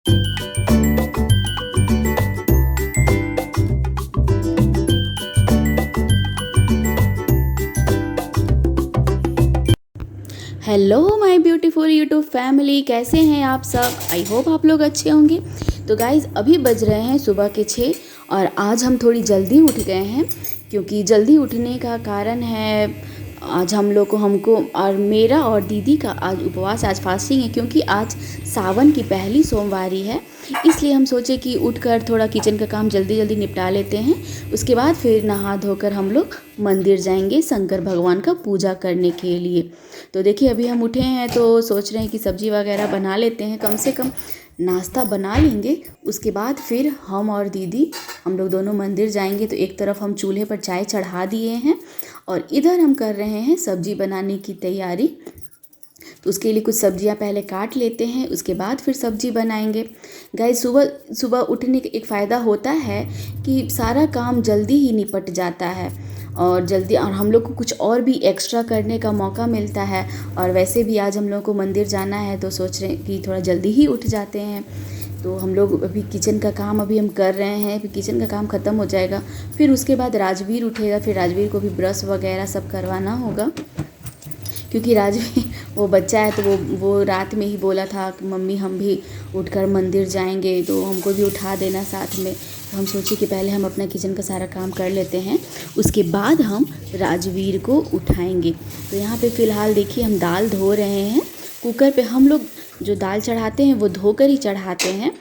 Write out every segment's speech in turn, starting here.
Hello my beautiful YouTube family, कैसे हैं आप सब। आई होप आप लोग अच्छे होंगे। तो गाइज़ अभी बज रहे हैं सुबह के 6 और आज हम थोड़ी जल्दी उठ गए हैं, क्योंकि जल्दी उठने का कारण है आज हम लोग को हमको और मेरा और दीदी का आज उपवास, आज फास्टिंग है, क्योंकि आज सावन की पहली सोमवारी है। इसलिए हम सोचे कि उठकर थोड़ा किचन का काम जल्दी जल्दी निपटा लेते हैं। उसके बाद फिर नहा धोकर हम लोग मंदिर जाएंगे शंकर भगवान का पूजा करने के लिए। तो देखिए अभी हम उठे हैं तो सोच रहे हैं कि सब्ज़ी वगैरह बना लेते हैं, कम से कम नाश्ता बना लेंगे। उसके बाद फिर हम और दीदी हम लोग दोनों मंदिर जाएंगे। तो एक तरफ हम चूल्हे पर चाय चढ़ा दिए हैं और इधर हम कर रहे हैं सब्ज़ी बनाने की तैयारी। तो उसके लिए कुछ सब्जियां पहले काट लेते हैं, उसके बाद फिर सब्ज़ी बनाएंगे। गाइस सुबह सुबह उठने का एक फ़ायदा होता है कि सारा काम जल्दी ही निपट जाता है और जल्दी, और हम लोग को कुछ और भी एक्स्ट्रा करने का मौका मिलता है। और वैसे भी आज हम लोग को मंदिर जाना है तो सोच रहे हैं कि थोड़ा जल्दी ही उठ जाते हैं। तो हम लोग अभी किचन का काम अभी हम कर रहे हैं, फिर किचन का काम ख़त्म हो जाएगा, फिर उसके बाद राजवीर उठेगा, फिर राजवीर को भी ब्रश वगैरह सब करवाना होगा, क्योंकि राजवीर वो बच्चा है तो वो रात में ही बोला था कि मम्मी हम भी उठकर मंदिर जाएंगे, तो हमको भी उठा देना साथ में। तो हम सोचे कि पहले हम अपना किचन का सारा काम कर लेते हैं, उसके बाद हम राजवीर को उठाएंगे। तो यहाँ पे फ़िलहाल देखिए हम दाल धो रहे हैं। कुकर पे हम लोग जो दाल चढ़ाते हैं वो धोकर ही चढ़ाते हैं,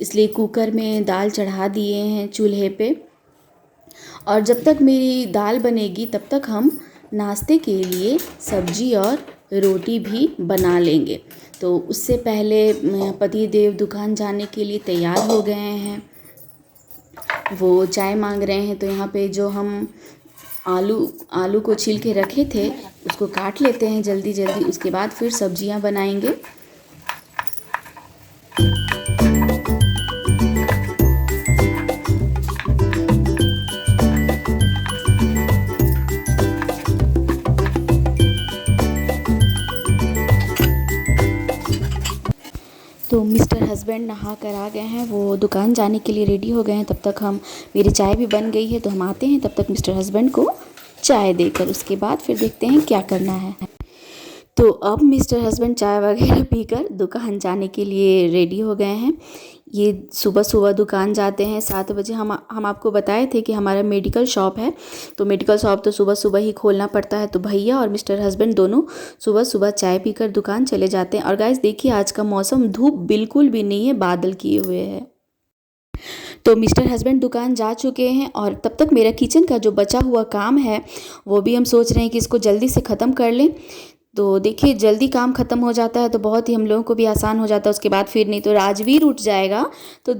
इसलिए कुकर में दाल चढ़ा दिए हैं चूल्हे पे। और जब तक मेरी दाल बनेगी तब तक हम नाश्ते के लिए सब्जी और रोटी भी बना लेंगे। तो उससे पहले पति देव दुकान जाने के लिए तैयार हो गए हैं, वो चाय मांग रहे हैं। तो यहाँ पे जो हम आलू को छील के रखे थे उसको काट लेते हैं जल्दी जल्दी, उसके बाद फिर सब्जियां बनाएंगे। तो मिस्टर हस्बैंड नहा कर आ गए हैं, वो दुकान जाने के लिए रेडी हो गए हैं। तब तक मेरी चाय भी बन गई है, तो हम आते हैं तब तक मिस्टर हस्बैंड को चाय देकर, उसके बाद फिर देखते हैं क्या करना है। तो अब मिस्टर हस्बैंड चाय वगैरह पीकर दुकान जाने के लिए रेडी हो गए हैं। ये सुबह सुबह दुकान जाते हैं 7 बजे। हम आपको बताए थे कि हमारा मेडिकल शॉप है, तो मेडिकल शॉप तो सुबह सुबह ही खोलना पड़ता है। तो भैया और मिस्टर हस्बैंड दोनों सुबह सुबह चाय पीकर दुकान चले जाते हैं। और गाइस देखिए आज का मौसम धूप बिल्कुल भी नहीं है, बादल किए हुए हैं। तो मिस्टर हस्बैंड दुकान जा चुके हैं और तब तक मेरा किचन का जो बचा हुआ काम है वो भी हम सोच रहे हैं कि इसको जल्दी से ख़त्म कर लें। तो देखिए जल्दी काम ख़त्म हो जाता है तो बहुत ही हम लोगों को भी आसान हो जाता है। उसके बाद फिर नहीं तो राजवीर उठ जाएगा तो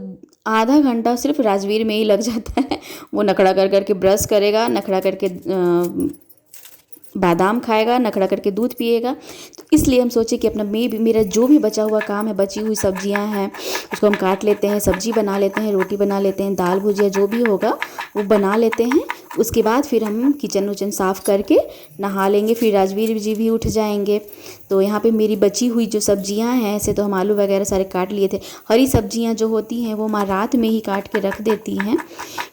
आधा घंटा सिर्फ राजवीर में ही लग जाता है। वो नखड़ा कर करके ब्रश करेगा, नखड़ा करके बादाम खाएगा, नखड़ा करके दूध पिएगा। तो इसलिए हम सोचे कि अपना मेरा जो भी बचा हुआ काम है, बची हुई सब्जियां हैं उसको हम काट लेते हैं, सब्जी बना लेते हैं, रोटी बना लेते हैं, दाल भुजिया जो भी होगा वो बना लेते हैं। उसके बाद फिर हम किचन उचन साफ़ करके नहा लेंगे, फिर राजवीर जी भी उठ जाएंगे। तो यहाँ पे मेरी बची हुई जो सब्जियां हैं, ऐसे तो हम आलू वगैरह सारे काट लिए थे। हरी सब्जियां जो होती हैं वो माँ रात में ही काट के रख देती हैं,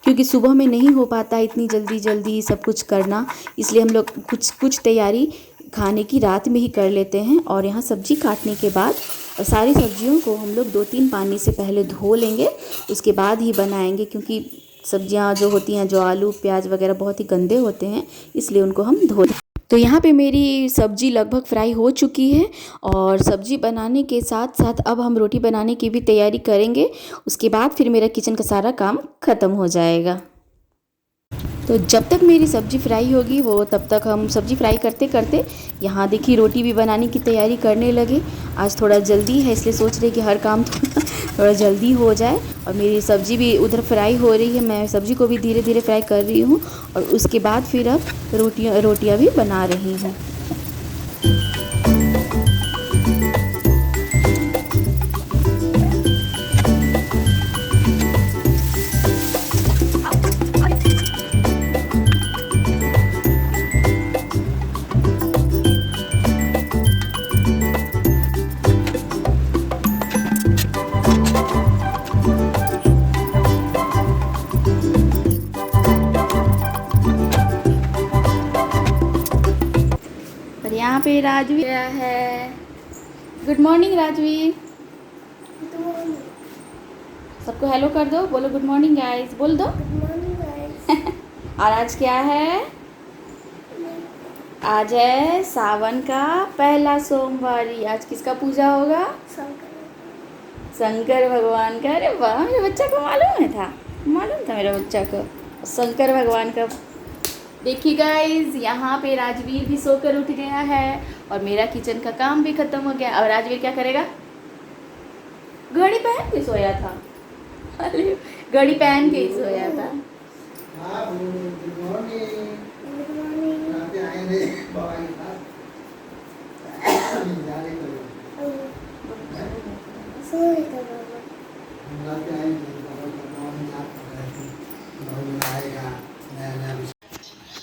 क्योंकि सुबह में नहीं हो पाता इतनी जल्दी जल्दी सब कुछ करना, इसलिए हम लोग कुछ तैयारी खाने की रात में ही कर लेते हैं। और यहाँ सब्जी काटने के बाद सारी सब्जियों को हम लोग 2-3 पानी से पहले धो लेंगे, उसके बाद ही बनाएंगे, क्योंकि सब्जियां जो होती हैं, जो आलू प्याज वगैरह बहुत ही गंदे होते हैं, इसलिए उनको हम धो दें। तो यहाँ पे मेरी सब्ज़ी लगभग फ्राई हो चुकी है और सब्ज़ी बनाने के साथ साथ अब हम रोटी बनाने की भी तैयारी करेंगे। उसके बाद फिर मेरा किचन का सारा काम ख़त्म हो जाएगा। तो जब तक मेरी सब्ज़ी फ्राई होगी वो तब तक हम सब्ज़ी फ्राई करते करते यहाँ देखिए रोटी भी बनाने की तैयारी करने लगे। आज थोड़ा जल्दी है इसलिए सोच रहे कि हर काम थोड़ा जल्दी हो जाए। और मेरी सब्ज़ी भी उधर फ्राई हो रही है, मैं सब्ज़ी को भी धीरे धीरे फ्राई कर रही हूँ और उसके बाद फिर अब रोटियाँ भी बना रही हूँ। पे राजवीर गया है। Good morning Rajveer. सबको हेलो कर दो, बोलो गुड मॉर्निंग गाइस, बोल दो। और आज क्या है? आज है सावन का पहला सोमवारी। आज किसका पूजा होगा? शंकर भगवान का। अरे वाह, मेरे बच्चा को मालूम था मेरे बच्चा को शंकर भगवान का। देखिए गाइस, यहाँ पे राजवीर भी सोकर उठ गया है और मेरा किचन का काम भी खत्म हो गया। और राजवीर क्या करेगा? घड़ी पहन के सोया था। अरे घड़ी पहन के ही सोया था।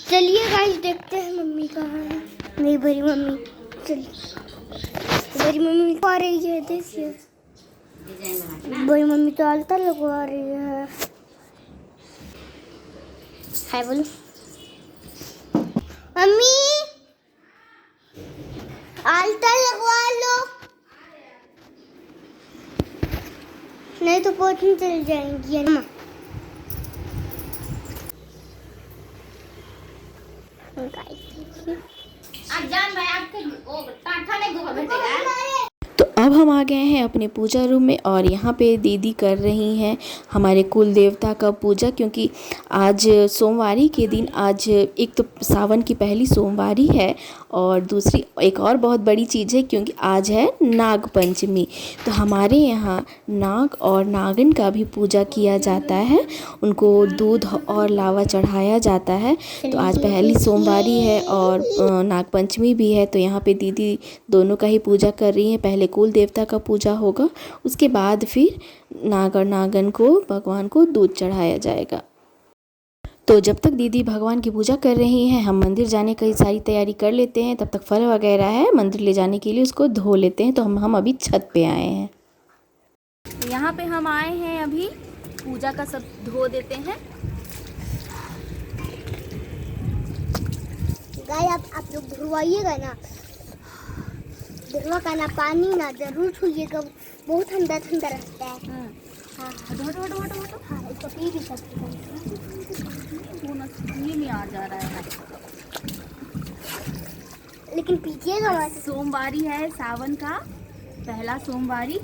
चलिए गाइस, देखते हैं मम्मी कहाँ है। नहीं, बड़ी मम्मी, चलिए। बड़ी मम्मी आ रही है, देखिए। बड़ी मम्मी तो आलता लगवा रही है। हाय बोलो मम्मी, आलता लगवा लो, नहीं तो पोछने चल जाएंगी अम्मा। तो अब हम आ गए हैं अपने पूजा रूम में और यहाँ पे दीदी कर रही हैं हमारे कुल देवता का पूजा, क्योंकि आज सोमवारी के दिन, आज एक तो सावन की पहली सोमवारी है और दूसरी एक और बहुत बड़ी चीज़ है क्योंकि आज है नाग पंचमी। तो हमारे यहाँ नाग और नागिन का भी पूजा किया जाता है, उनको दूध और लावा चढ़ाया जाता है। तो आज पहली सोमवारी है और नाग पंचमी भी है, तो यहाँ पे दीदी दोनों का ही पूजा कर रही हैं। पहले कुल देवता का पूजा होगा, उसके बाद फिर नाग और नागिन को, भगवान को दूध चढ़ाया जाएगा। तो जब तक दीदी भगवान की पूजा कर रही हैं, हम मंदिर जाने की सारी तैयारी कर लेते हैं। तब तक फल वगैरह है मंदिर ले जाने के लिए, उसको धो लेते हैं। तो हम अभी छत पे आए हैं। तो यहाँ पे हम आए हैं, अभी पूजा का सब धो देते हैं। गाय आप लोग धुलवाइएगा ना, धुलवा का ना पानी ना जरूर छूइएगा, बहुत ठंडा ठंडा रहता है। हाँ, इसको पी भी सकते हैं। ये में आ जा रहा है, लेकिन पीजिएगा मत। सोमवारी है, सावन का पहला सोमवारी।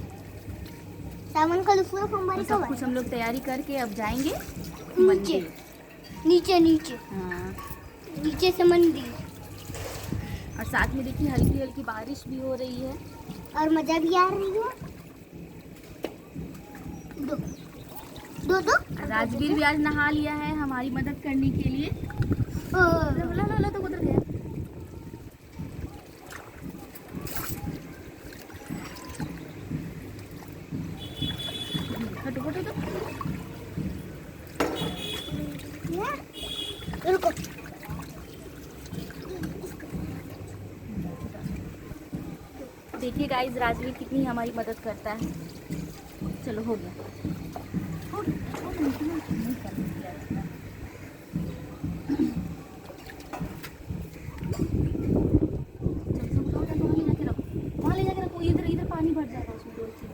सावन का दूसरा सोमवारी सब कुछ हम लोग तैयारी करके अब जाएंगे नीचे नीचे नीचे। हाँ, नीचे से मंदिर, और साथ में देखिए हल्की हल्की बारिश भी हो रही है और मजा भी आ रही है। दो दो दो राजवीर भी आज नहा लिया है हमारी मदद करने के लिए। ला तो उधर गया। हटो हटो तो। रुको, देखिए गाइस, राजवीर कितनी हमारी मदद करता है। चलो हो गया। वहाँ ले जाके रखो, इधर इधर पानी भर जाएगा उसमें डोल से।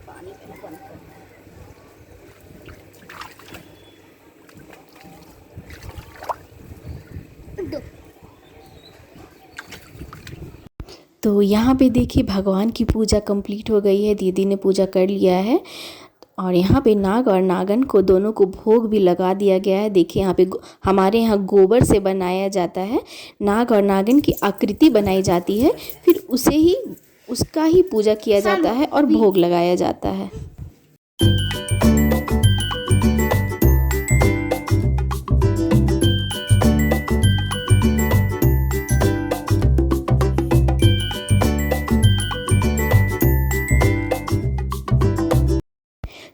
पानी बंद कर। तो यहाँ पे देखिए भगवान की पूजा कंप्लीट हो गई है, दीदी ने पूजा कर लिया है और यहाँ पे नाग और नागिन को दोनों को भोग भी लगा दिया गया है। देखिए यहाँ पे हमारे यहाँ गोबर से बनाया जाता है, नाग और नागिन की आकृति बनाई जाती है, फिर उसका ही पूजा किया जाता है और भोग लगाया जाता है।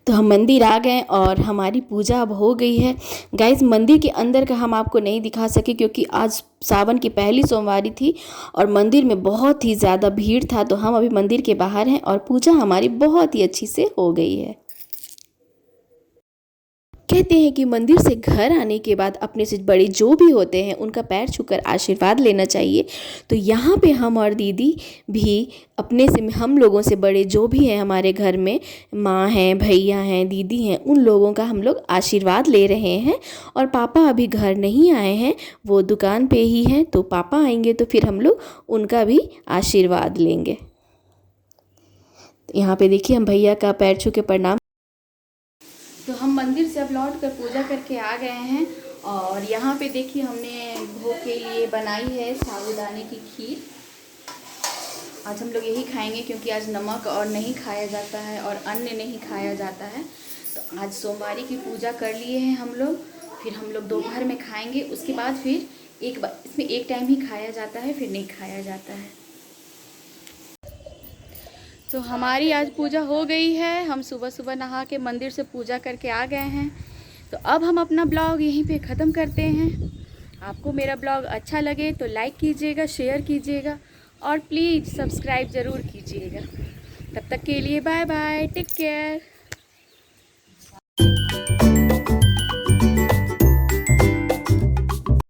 तो हम मंदिर आ गए और हमारी पूजा अब हो गई है। गाइस, मंदिर के अंदर का हम आपको नहीं दिखा सके क्योंकि आज सावन की पहली सोमवारी थी और मंदिर में बहुत ही ज़्यादा भीड़ था। तो हम अभी मंदिर के बाहर हैं और पूजा हमारी बहुत ही अच्छी से हो गई है। कहते हैं कि मंदिर से घर आने के बाद अपने से बड़े जो भी होते हैं उनका पैर छूकर आशीर्वाद लेना चाहिए। तो यहाँ पे हम और दीदी भी अपने से हम लोगों से बड़े जो भी हैं हमारे घर में, माँ हैं, भैया हैं, दीदी हैं, उन लोगों का हम लोग आशीर्वाद ले रहे हैं। और पापा अभी घर नहीं आए हैं, वो दुकान पे ही हैं, तो पापा आएंगे तो फिर हम लोग उनका भी आशीर्वाद लेंगे। यहाँ पे देखिए हम भैया का पैर छू के प्रणाम। तो हम मंदिर से अब लौट कर पूजा करके आ गए हैं। और यहाँ पे देखिए हमने भोग के लिए बनाई है साबूदाने की खीर। आज हम लोग यही खाएंगे क्योंकि आज नमक और नहीं खाया जाता है और अन्न नहीं खाया जाता है। तो आज सोमवारी की पूजा कर लिए हैं हम लोग, फिर हम लोग दोपहर में खाएंगे। उसके बाद फिर इसमें एक टाइम ही खाया जाता है, फिर नहीं खाया जाता है। तो हमारी आज पूजा हो गई है। हम सुबह सुबह नहा के मंदिर से पूजा करके आ गए हैं। तो अब हम अपना ब्लॉग यहीं पे ख़त्म करते हैं। आपको मेरा ब्लॉग अच्छा लगे तो लाइक कीजिएगा, शेयर कीजिएगा और प्लीज़ सब्सक्राइब ज़रूर कीजिएगा। तब तक के लिए बाय बाय, टेक केयर।